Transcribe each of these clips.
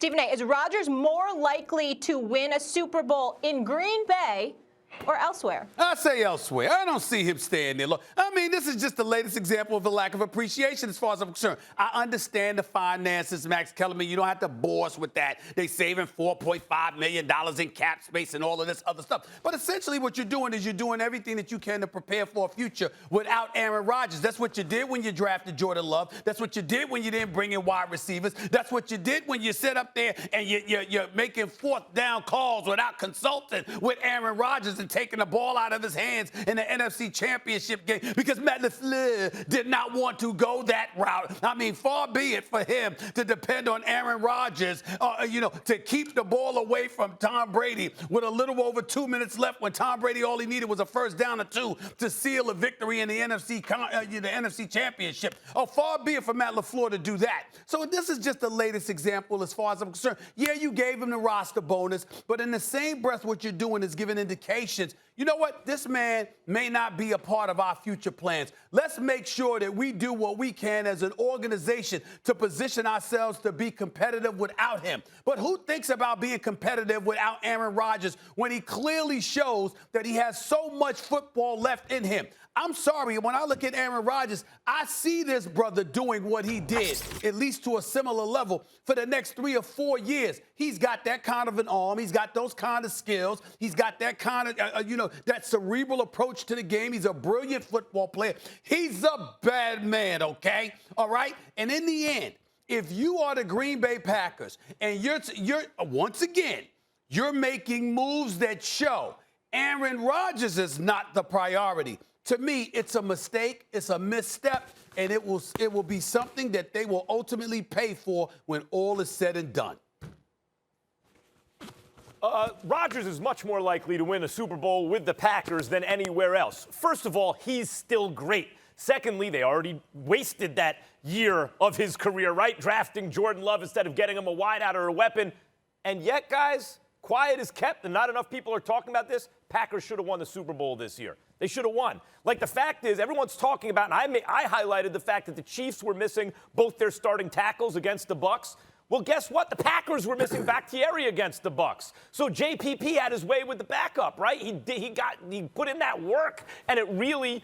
Stephen A, is Rodgers more likely to win a Super Bowl in Green Bay or elsewhere? I say elsewhere. I don't see him staying there. Look, I mean, this is just the latest example of a lack of appreciation as far as I'm concerned. I understand the finances, Max Kellerman. You don't have to bore us with that. They saving $4.5 million in cap space and all of this other stuff. But essentially what you're doing is you're doing everything that you can to prepare for a future without Aaron Rodgers. That's what you did when you drafted Jordan Love. That's what you did when you didn't bring in wide receivers. That's what you did when you sit up there and you're making fourth down calls without consulting with Aaron Rodgers and taking the ball out of his hands in the NFC Championship game because Matt LaFleur did not want to go that route. I mean, far be it for him to depend on Aaron Rodgers, to keep the ball away from Tom Brady with a little over 2 minutes left when Tom Brady all he needed was a first down or two to seal a victory in the NFC Championship. Oh, far be it for Matt LaFleur to do that. So this is just the latest example as far as I'm concerned. Yeah, you gave him the roster bonus, but in the same breath, what you're doing is giving indications. You know what? This man may not be a part of our future plans. Let's make sure that we do what we can as an organization to position ourselves to be competitive without him. But who thinks about being competitive without Aaron Rodgers when he clearly shows that he has so much football left in him? I'm sorry, when I look at Aaron Rodgers, I see this brother doing what he did, at least to a similar level, for the next 3 or 4 years. He's got that kind of an arm. He's got those kind of skills. He's got that kind of, that cerebral approach to the game. He's a brilliant football player. He's a bad man, okay? All right? And in the end, if you are the Green Bay Packers and you're once again, you're making moves that show Aaron Rodgers is not the priority. To me, it's a mistake, it's a misstep, and it will be something that they will ultimately pay for when all is said and done. Rodgers is much more likely to win a Super Bowl with the Packers than anywhere else. First of all, he's still great. Secondly, they already wasted that year of his career, right? Drafting Jordan Love instead of getting him a wideout or a weapon. And yet, guys, quiet is kept, and not enough people are talking about this. Packers should have won the Super Bowl this year. They should have won. Like, the fact is, everyone's talking about, and I highlighted the fact that the Chiefs were missing both their starting tackles against the Bucs. Well, guess what? The Packers were missing Bakhtiari against the Bucs. So JPP had his way with the backup, right? He put in that work, and it really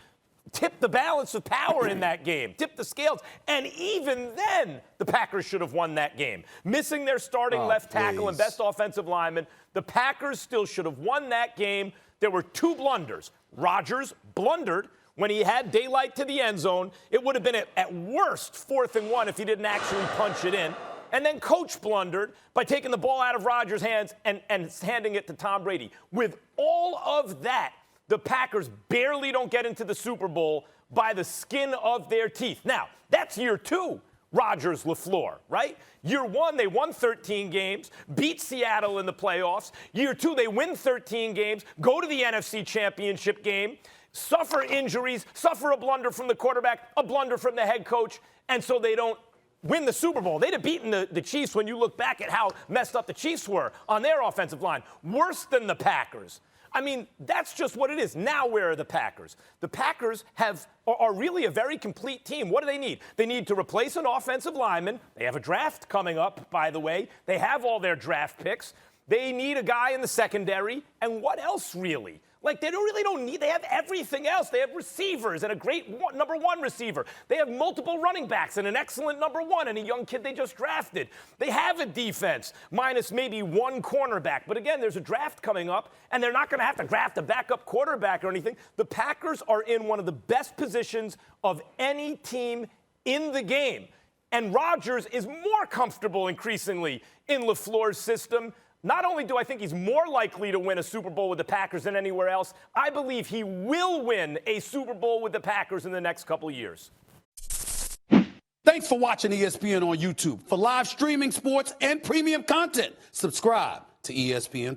tipped the balance of power in that game, tipped the scales. And even then, the Packers should have won that game. Missing their starting left tackle and best offensive lineman, the Packers still should have won that game. There were 2 blunders. Rodgers blundered when he had daylight to the end zone. It would have been at worst 4th and 1 if he didn't actually punch it in. And then Coach blundered by taking the ball out of Rodgers' hands and handing it to Tom Brady. With all of that, the Packers barely don't get into the Super Bowl by the skin of their teeth. Now, that's year 2, Rodgers, LaFleur, right? Year 1, they won 13 games, beat Seattle in the playoffs. Year 2, they win 13 games, go to the NFC Championship game, suffer injuries, suffer a blunder from the quarterback, a blunder from the head coach, and so they don't win the Super Bowl. They'd have beaten the Chiefs when you look back at how messed up the Chiefs were on their offensive line. Worse than the Packers. I mean, that's just what it is. Now, where are the Packers? The Packers are really a very complete team. What do they need? They need to replace an offensive lineman. They have a draft coming up, by the way. They have all their draft picks. They need a guy in the secondary. And what else, really? Like, they don't need, they have everything else. They have receivers and a great number 1 receiver. They have multiple running backs and an excellent number 1 and a young kid they just drafted. They have a defense, minus maybe 1 cornerback. But again, there's a draft coming up, and they're not going to have to draft a backup quarterback or anything. The Packers are in one of the best positions of any team in the game. And Rodgers is more comfortable increasingly in LaFleur's system. Not only do I think he's more likely to win a Super Bowl with the Packers than anywhere else, I believe he will win a Super Bowl with the Packers in the next couple of years. Thanks for watching ESPN on YouTube. For live streaming sports and premium content, subscribe to ESPN+.